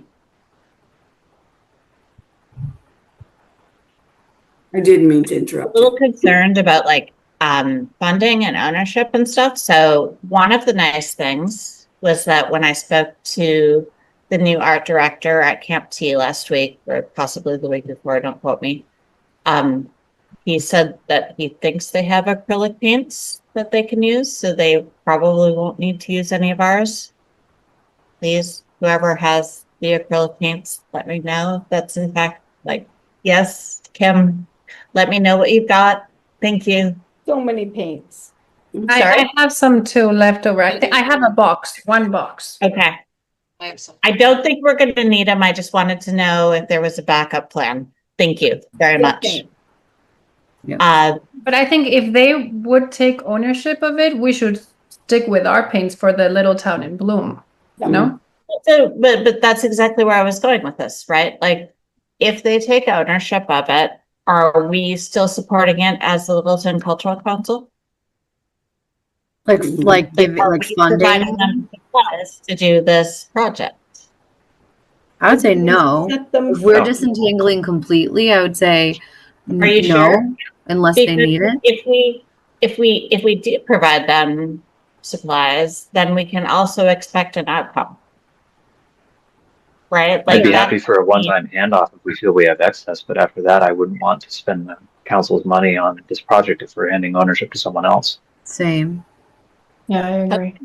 F: I didn't mean to
E: a
F: interrupt
E: little
F: you.
E: concerned about like funding and ownership and stuff. So one of the nice things was that when I spoke to the new art director at Camp T last week, or possibly the week before, don't quote me, he said that he thinks they have acrylic paints that they can use, so they probably won't need to use any of ours. Please, whoever has the acrylic paints, let me know if that's in fact like, yes, Kim, let me know what you've got. Thank you.
D: So many paints.
E: Sorry?
C: I have some too left over. I have a box, one box.
E: Okay.
G: I have some.
E: I don't think we're going to need them. I just wanted to know if there was a backup plan. Thank you very much.
D: Okay.
C: But I think if they would take ownership of it, we should stick with our paints for the Little Town in Bloom. No?
E: So, but that's exactly where I was going with this, right? Like, if they take ownership of it, are we still supporting it as the Littleton Cultural Council?
A: Like
E: Are
A: like
E: we providing
A: funding.
E: them supplies to do this project?
A: I would say no.
D: Set them
A: If we're
B: No.
A: disentangling completely, I would say
E: Are you
A: no,
E: sure?
A: unless they
E: Because
A: need it.
E: if we do provide them supplies, then we can also expect an outcome. Right?
B: I'd be
E: that-
B: happy for a one-time handoff if we feel we have excess, but after that, I wouldn't want to spend the council's money on this project if we're handing ownership to someone else.
A: Same.
C: Yeah, I agree.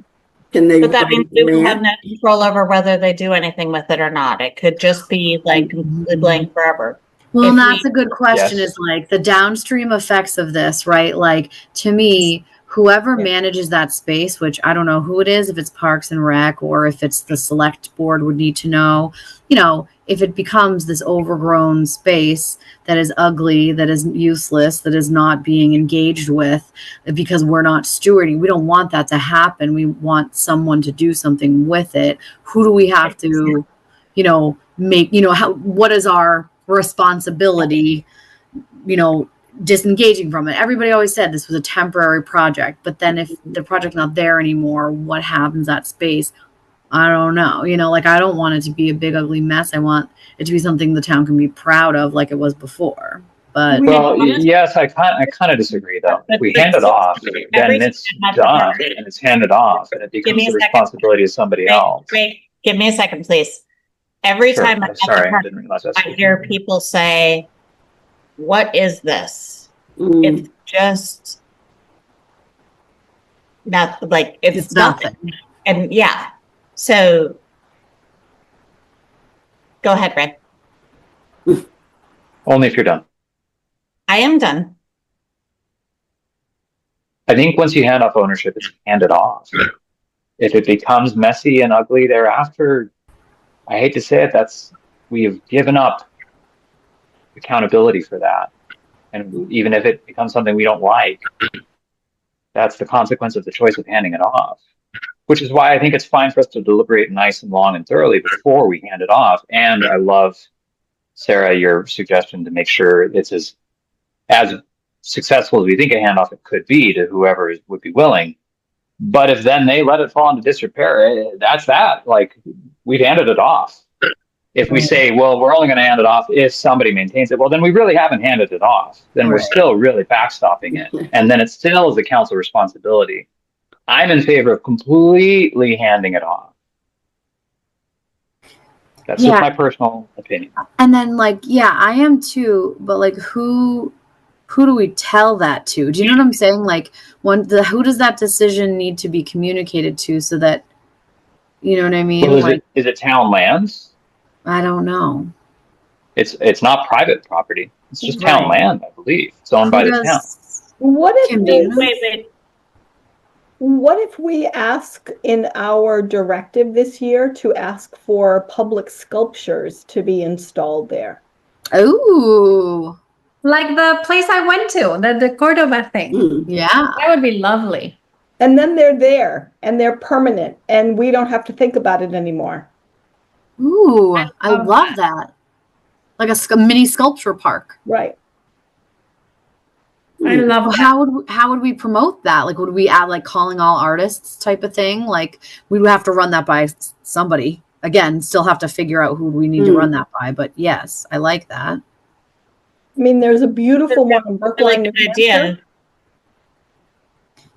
F: Can they?
E: But that means we will have
F: grant?
E: no control over whether they do anything with it or not. It could just be like completely blank forever.
A: Well,
E: If
A: and that's
E: we-
A: a good question
B: Yes.
A: is like the downstream effects of this, right? Like to me, whoever manages that space, which I don't know who it is, if it's Parks and Rec or if it's the select board would need to know, you know, if it becomes this overgrown space that is ugly, that is useless, that is not being engaged with because we're not stewarding, we don't want that to happen. We want someone to do something with it. Who do we have to, you know, make, you know, what is our responsibility, you know, disengaging from it. Everybody always said this was a temporary project, but then if the project's not there anymore, what happens to that space? I don't know. You know, like I don't want it to be a big ugly mess. I want it to be something the town can be proud of like it was before. But
B: Well, yes, I kind of disagree though. If we hand it off, then it's done and it's handed off and it
E: Give
B: becomes
E: me a
B: the
E: second.
B: responsibility of somebody else.
E: Wait, give me a second, please. Every
B: Sure.
E: time I'm at the
B: Sorry, I
E: park,
B: didn't realize that's
E: I hear people say, "What is this?"
F: Mm.
E: It's just not like it's nothing. And yeah, so go ahead, Ray.
B: Only if you're done.
E: I am done.
B: I think once you hand off ownership, it's handed off. If it becomes messy and ugly thereafter, I hate to say it, we have given up accountability for that. And even if it becomes something we don't like, that's the consequence of the choice of handing it off. Which is why I think it's fine for us to deliberate nice and long and thoroughly before we hand it off. And I love, Sarah, your suggestion to make sure it's as successful as we think a handoff it could be to whoever would be willing. But if then they let it fall into disrepair, that's that. Like, we've handed it off. If we say, well, we're only going to hand it off if somebody maintains it, well, then we really haven't handed it off. Then we're still really backstopping it. And then it still is the council responsibility. I'm in favor of completely handing it off. That's just my personal opinion.
A: And then, like, yeah, I am too. But like, who do we tell that to? Do you know what I'm saying? Like, who does that decision need to be communicated to so that, you know what I mean?
B: Well, is it town lands?
A: I don't know.
B: It's not private property. It's just town land, I believe. It's owned by the town.
D: What if we ask in our directive this year to ask for public sculptures to be installed there?
A: Oh,
C: Like the place I went to, the Cordoba thing.
A: Yeah.
C: That would be lovely.
D: And then they're there and they're permanent and we don't have to think about it anymore.
A: Ooh, I love that. Like a mini sculpture park.
D: Right.
C: I love that.
A: How would we promote that? Like, would we add like calling all artists type of thing? Like, we would have to run that by somebody. Again, still have to figure out who we need to run that by. But yes, I like that.
D: I mean, there's a beautiful one in Brookline, New Hampshire.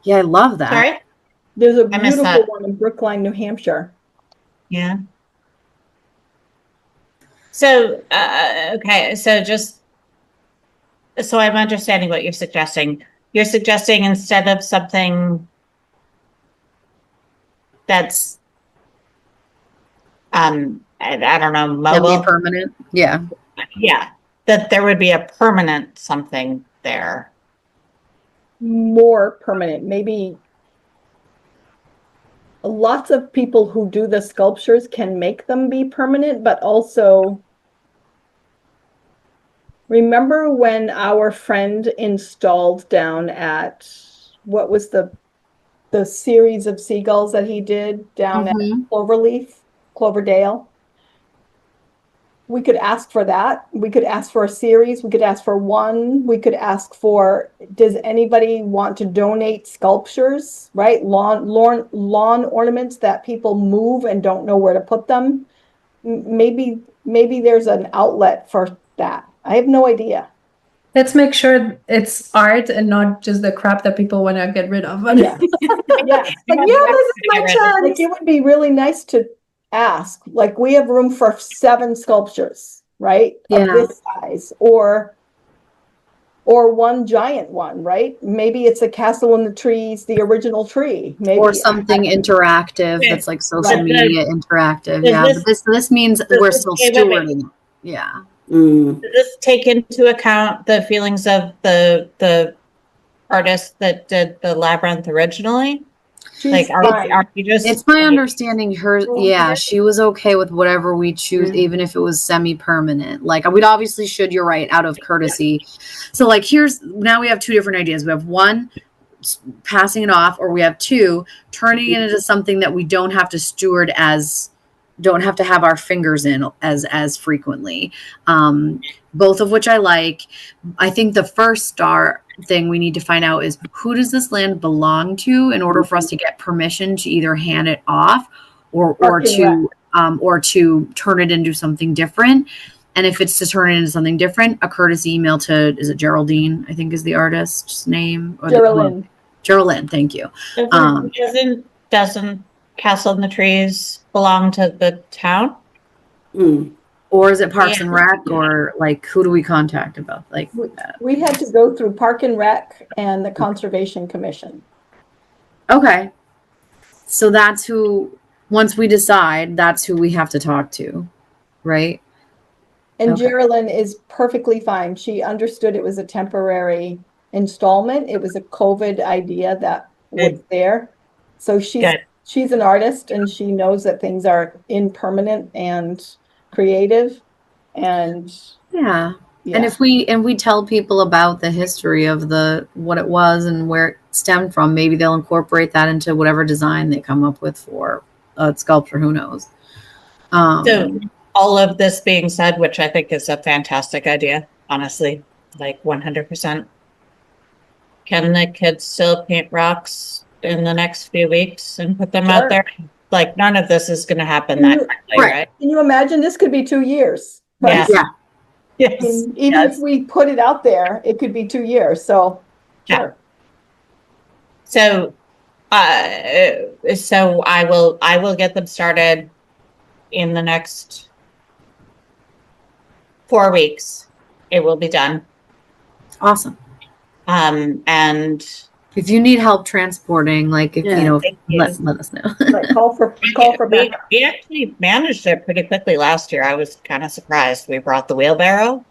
A: Yeah, I love that.
E: Sorry?
D: There's a beautiful one in Brookline, New Hampshire.
E: Yeah. So, okay, so I'm understanding what you're suggesting. You're suggesting instead of something that's, I don't know, mobile.
A: Permanent. Yeah.
E: Yeah, that there would be a permanent something there.
D: More permanent, maybe. Lots of people who do the sculptures can make them be permanent, but also remember when our friend installed down at, what was the series of seagulls that he did down at Cloverdale? We could ask for that. We could ask for a series. We could ask for one. We could ask for, does anybody want to donate sculptures, right? Lawn ornaments that people move and don't know where to put them. Maybe there's an outlet for that. I have no idea.
C: Let's make sure it's art and not just the crap that people want to get rid of.
D: Yeah. Yeah. This is my chance. Like, it would be really nice to ask, like, we have room for 7 sculptures, right? Of this size, or one giant one, right? Maybe it's a castle in the trees, the original tree, maybe,
A: or something interactive that's like social media interactive. But this means we're still stewarding. Yeah.
E: Does this take into account the feelings of the artist that did the Labyrinth originally? Like, are you just?
A: It's my understanding she was okay with whatever we choose, even if it was semi-permanent. Like, we'd obviously should, you're right, out of courtesy. So like, now we have 2 different ideas. We have 1, passing it off, or we have 2, turning it into something that we don't have to steward don't have to have our fingers in as frequently. Both of which I like. I think the first star thing we need to find out is, who does this land belong to in order for us to get permission to either hand it off or to turn it into something different. And if it's to turn it into something different, a courtesy email to, is it Geraldine, I think is the artist's name? Geraldine, thank you.
E: Doesn't Castle in the Trees belong to the town?
A: Or is it Parks and Rec, or like, who do we contact about like that?
D: We had to go through Park and Rec and the Conservation Commission.
A: Okay. So that's who, once we decide, that's who we have to talk to, right?
D: And Geraldine is perfectly fine. She understood it was a temporary installment. It was a COVID idea that was
E: Good.
D: there. So
E: Good.
D: she's an artist and she knows that things are impermanent and creative. And
A: Yeah.
D: yeah,
A: And if we tell people about the history of what it was and where it stemmed from, maybe they'll incorporate that into whatever design they come up with for a sculpture. Who knows?
E: So all of this being said, which I think is a fantastic idea, honestly, like 100%. Can the kids still paint rocks in the next few weeks and put them out
D: Sure.
E: there? Like none of this is going to happen
D: Can
E: that
D: you-
E: quickly,
A: Right.
E: right?
D: can you imagine this could be 2 years?
E: Yeah.
A: Yeah.
E: Yes.
D: And even if we put it out there, it could be 2 years. So
E: Yeah.
D: sure.
E: So, so I will get them started in the next 4 weeks. It will be done.
A: Awesome.
E: And
A: If you need help transporting, like if
F: Yeah,
A: you know,
E: thank you.
A: let us know.
D: Like call for
E: we
D: backup.
E: actually managed it pretty quickly last year. I was kind of surprised. We brought the wheelbarrow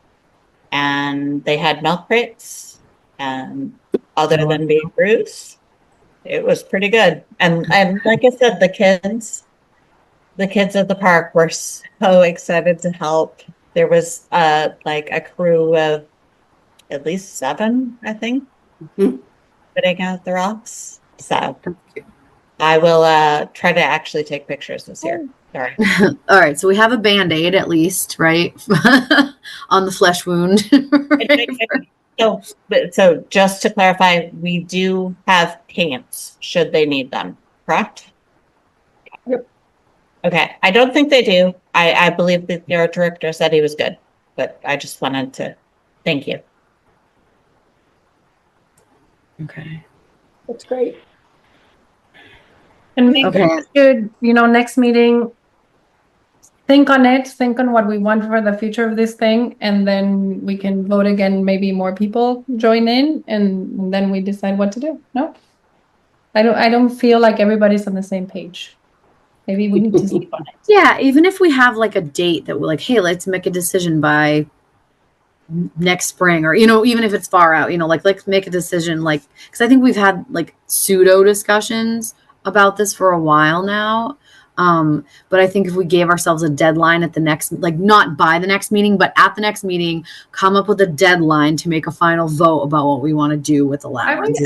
E: and they had milk crates, and other than being bruised, it was pretty good. And like I said, the kids at the park were so excited to help. There was like a crew of at least 7, I think, putting out the rocks. So I will try to actually take pictures this year. Sorry.
A: All right, so we have a Band-Aid at least, right? On the flesh wound.
E: So just to clarify, we do have paints should they need them, correct?
D: Yep.
E: Okay. I don't think they do. I believe that their director said he was good, but I just wanted to thank you.
A: Okay.
D: That's great.
C: And maybe
A: Okay.
C: we should, next meeting, think on what we want for the future of this thing, and then we can vote again. Maybe more people join in, and then we decide what to do. No, I don't feel like everybody's on the same page. Maybe we need to sleep on it.
A: Yeah, even if we have like a date that we're like, hey, let's make a decision by next spring, or even if it's far out, like let's make a decision, like, because I think we've had like pseudo discussions about this for a while now. But I think if we gave ourselves a deadline at the next, like not by the next meeting, but at the next meeting, come up with a deadline to make a final vote about what we want to do with the Labyrinth.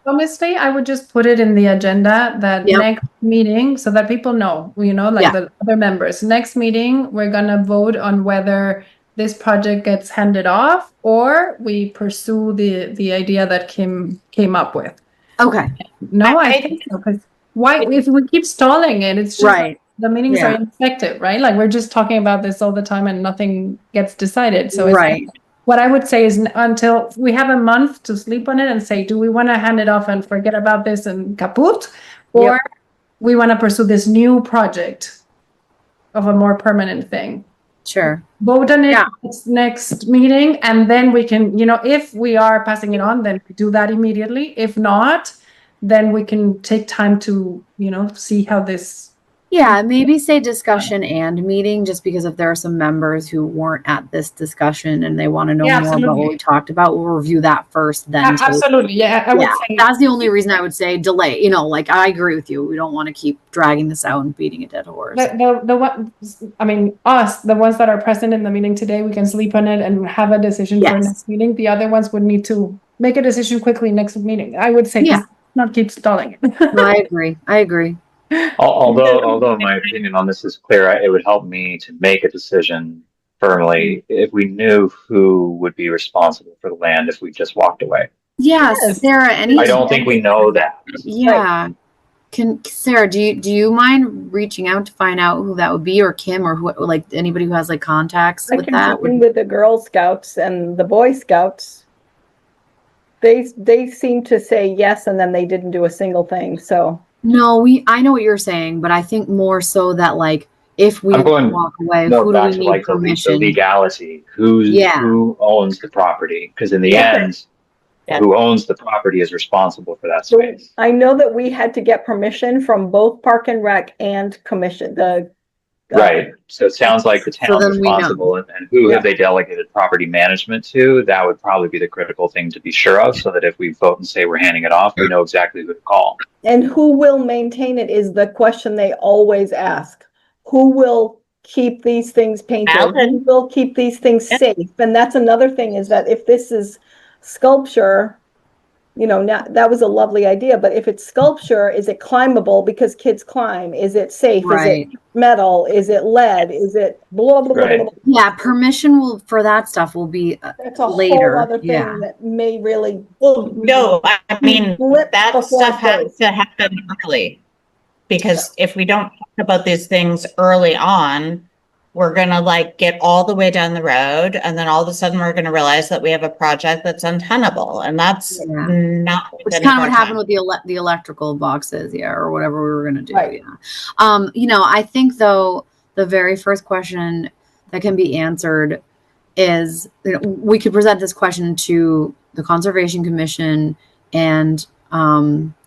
C: Honestly, I would just put it in the agenda that
A: Yep.
C: next meeting, so that people know,
A: Yeah.
C: the other members. Next meeting, we're gonna vote on whether this project gets handed off or we pursue the idea that Kim came up with.
A: Okay.
C: No, I think so, because why, if we keep stalling it, it's just
A: Right.
C: the meetings
A: Yeah.
C: are ineffective, right? Like we're just talking about this all the time and nothing gets decided. So
A: Right.
C: what I would say is until we have a month to sleep on it and say, do we want to hand it off and forget about this and kaput? Or we want to pursue this new project of a more permanent thing?
A: Sure.
C: Vote on it
A: Yeah.
C: next meeting, and then we can, if we are passing it on, then we do that immediately. If not, then we can take time to, see how this.
A: Yeah, maybe say discussion and meeting, just because if there are some members who weren't at this discussion and they want to know
C: Yeah,
A: more about
C: absolutely.
A: what we talked about, we'll review that first. Then take-
C: Absolutely, yeah. I would
A: Yeah,
C: say
A: that's the only reason I would say delay. Like I agree with you. We don't want to keep dragging this out and beating a dead horse.
C: the one. I mean, us, the ones that are present in the meeting today, we can sleep on it and have a decision for
A: Yes.
C: next meeting. The other ones would need to make a decision quickly next meeting. I would say,
A: Yeah.
C: not keep stalling it.
A: No, I agree. I agree.
B: Although my opinion on this is clear, it would help me to make a decision firmly if we knew who would be responsible for the land if we just walked away.
A: Yes,
C: Yes.
A: Sarah.
B: I don't think we know that.
A: Yeah. Sarah? Do you mind reaching out to find out who that would be, or Kim, or who, like anybody who has like contacts
D: I
A: with
D: can
A: that?
D: join with the Girl Scouts and the Boy Scouts. They seem to say yes, and then they didn't do a single thing. So
A: No, I know what you're saying, but I think more so that like if we
B: I'm going
A: walk away,
B: More
A: who do
B: back
A: we
B: to
A: need
B: like the
A: permission?
B: legality.
A: Yeah.
B: Who owns the property? Because in the
D: Yeah.
B: end,
E: Yeah.
B: who owns the property is responsible for that
D: So
B: space.
D: I know that we had to get permission from both Park and Rec and Commission, the
B: Right. So it sounds like the town's
A: then we know.
B: responsible, and who
D: Yeah.
B: have they delegated property management to? That would probably be the critical thing to be sure of, so that if we vote and say we're handing it off, we know exactly who to call.
D: And who will maintain it is the question they always ask. Who will keep these things painted? Who
E: Alan.
D: will keep these things
E: Yep.
D: safe? And that's another thing, is that if this is sculpture, you know, now, that was a lovely idea, but if it's sculpture, is it climbable because kids climb? Is it safe?
A: Right.
D: Is it metal? Is it lead? Is it blah, blah, blah,
B: Right.
D: blah, blah?
A: Yeah, permission will for that stuff will be
D: That's a
A: later.
D: whole other thing
A: Yeah.
D: that may really.
E: Well, no, I mean,
D: Flip
E: that
D: before
E: stuff
D: it
E: has
D: goes.
E: to happen early. Because if we don't talk about these things early on, we're gonna like get all the way down the road, and then all of a sudden we're gonna realize that we have a project that's untenable, and that's
A: Yeah.
E: not
A: Which
E: within
A: kind of
E: our
A: what happened
E: time.
A: with the electrical boxes, yeah, or whatever we were gonna do.
D: Right.
A: Yeah. You know, I think though the very first question that can be answered is, you know, we could present this question to the Conservation Commission and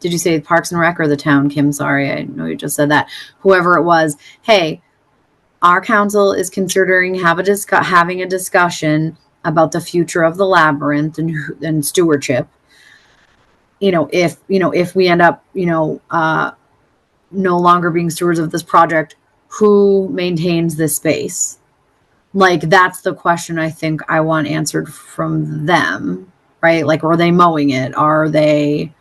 A: did you say Parks and Rec or the town, Kim? Sorry, I know you just said that. Whoever it was, hey, our council is considering having a discussion about the future of the labyrinth and stewardship. You know, if we end up, no longer being stewards of this project, who maintains this space? Like, that's the question I think I want answered from them, right? Like, are they mowing it? Are they,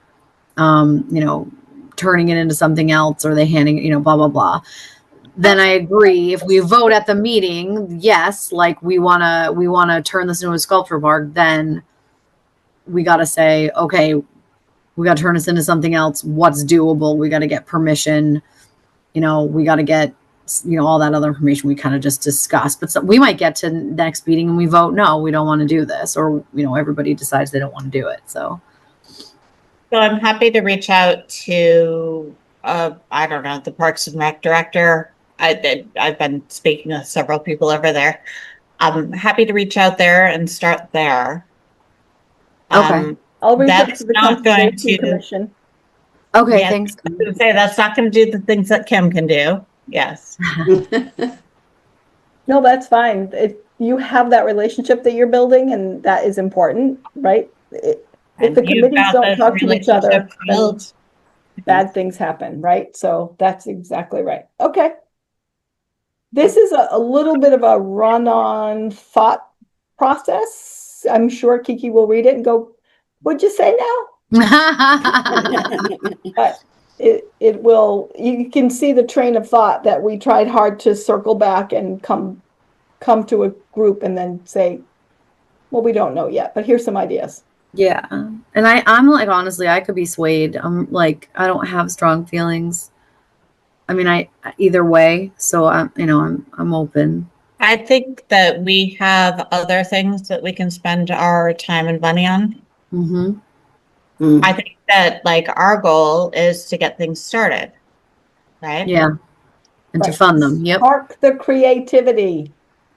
A: turning it into something else? Are they handing, blah, blah, blah. Then I agree. If we vote at the meeting, yes, like we wanna turn this into a sculpture park, then we gotta say, okay, we gotta turn this into something else. What's doable? We gotta get permission. We gotta get all that other information we kind of just discussed. But we might get to next meeting and we vote no, we don't want to do this, or everybody decides they don't want to do it. So
E: I'm happy to reach out to I don't know, the Parks and Rec director. I've been speaking with several people over there. I'm happy to reach out there and start there.
A: Okay.
D: I'll reach out
E: That's
D: to the
E: not going
D: Conservation
E: to-
D: Commission.
A: okay,
E: Yeah,
A: thanks.
E: I was gonna say that's not going to do the things that Kim can do. Yes.
D: No, that's fine. If you have that relationship that you're building, and that is important, right? If
E: And
D: the
E: you've
D: committees
E: got
D: don't
E: those
D: talk to each other,
E: relationships
D: then
E: built.
D: bad things happen, right? So that's exactly right. Okay. This is a little bit of a run-on thought process. I'm sure Kiki will read it and go, "What'd you say now?" But it will, you can see the train of thought that we tried hard to circle back and come to a group and then say, well, we don't know yet, but here's some ideas.
A: Yeah. And I'm like, honestly, I could be swayed. I'm like, I don't have strong feelings. I mean, either way. So I'm open.
E: I think that we have other things that we can spend our time and money on.
A: Mm-hmm.
E: I think that like our goal is to get things started, right?
A: Yeah. And to
D: Right.
A: fund them. Yep.
D: Spark the creativity.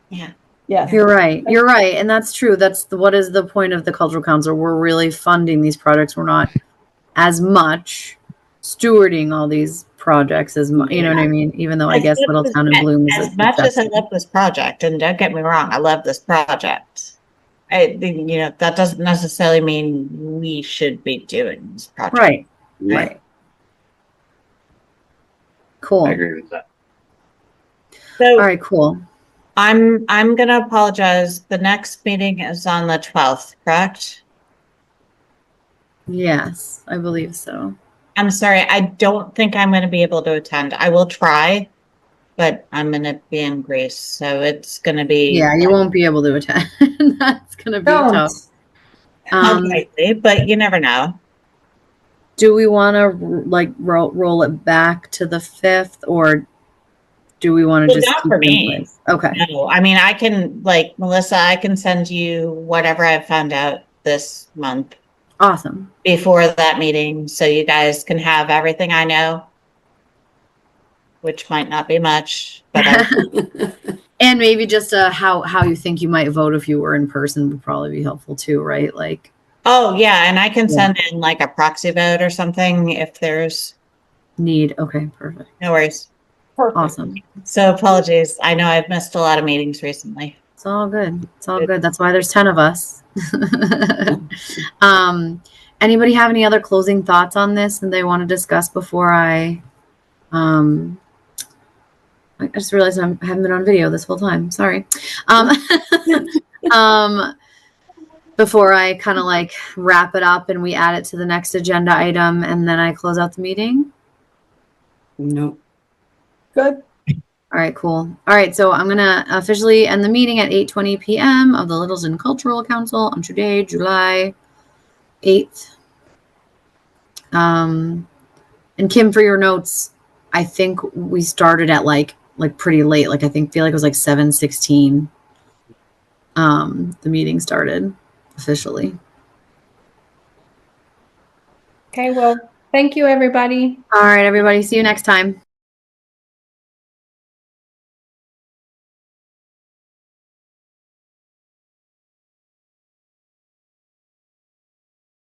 E: Yeah.
D: Yes.
A: You're right. You're right. And that's true. What is the point of the Cultural Council? We're really funding these projects. We're not as much stewarding all these projects as much, you know what I mean? Even though I guess Littletown and Bloom is
E: as much as I love this project, and don't get me wrong, I love this project. That doesn't necessarily mean we should be doing this project.
A: Right. Right. Cool.
B: I agree with that.
E: So
A: All right, cool.
E: I'm gonna apologize. The next meeting is on the 12th, correct?
A: Yes, I believe so.
E: I'm sorry, I don't think I'm gonna be able to attend. I will try, but I'm gonna be in Greece, so it's gonna be
A: Yeah, you won't be able to attend. That's gonna be
C: Don't.
A: tough.
E: unlikely, but you never know.
A: Do we want to like roll it back to the 5th, or do we want to
E: Well,
A: just
E: not
A: keep
E: for
A: it in
E: me.
A: place? Okay.
E: No, I mean, I can, like, Melissa, I can send you whatever I've found out this month
A: Awesome.
E: before that meeting, so you guys can have everything I know, which might not be much, but
A: And maybe just how you think you might vote if you were in person would probably be helpful too, right? Like,
E: oh yeah, and I can send in like a proxy vote or something if there's
A: need. Okay, perfect.
E: no worries.
D: Perfect.
A: Awesome.
E: So apologies. I know I've missed a lot of meetings recently.
A: It's all good. It's all good. That's why there's 10 of us. Anybody have any other closing thoughts on this that they want to discuss before I just realized I haven't been on video this whole time. Sorry. Before I kind of like wrap it up and we add it to the next agenda item and then I close out the meeting.
F: Nope.
D: Good.
A: All right, cool. All right, so I'm going to officially end the meeting at 8:20 p.m. of the Littleton Cultural Council on today, July 8th. And Kim, for your notes, I think we started at like pretty late. Like I feel like it was like 7:16. The meeting started officially.
C: Okay, well, thank you, everybody.
A: All right, everybody. See you next time.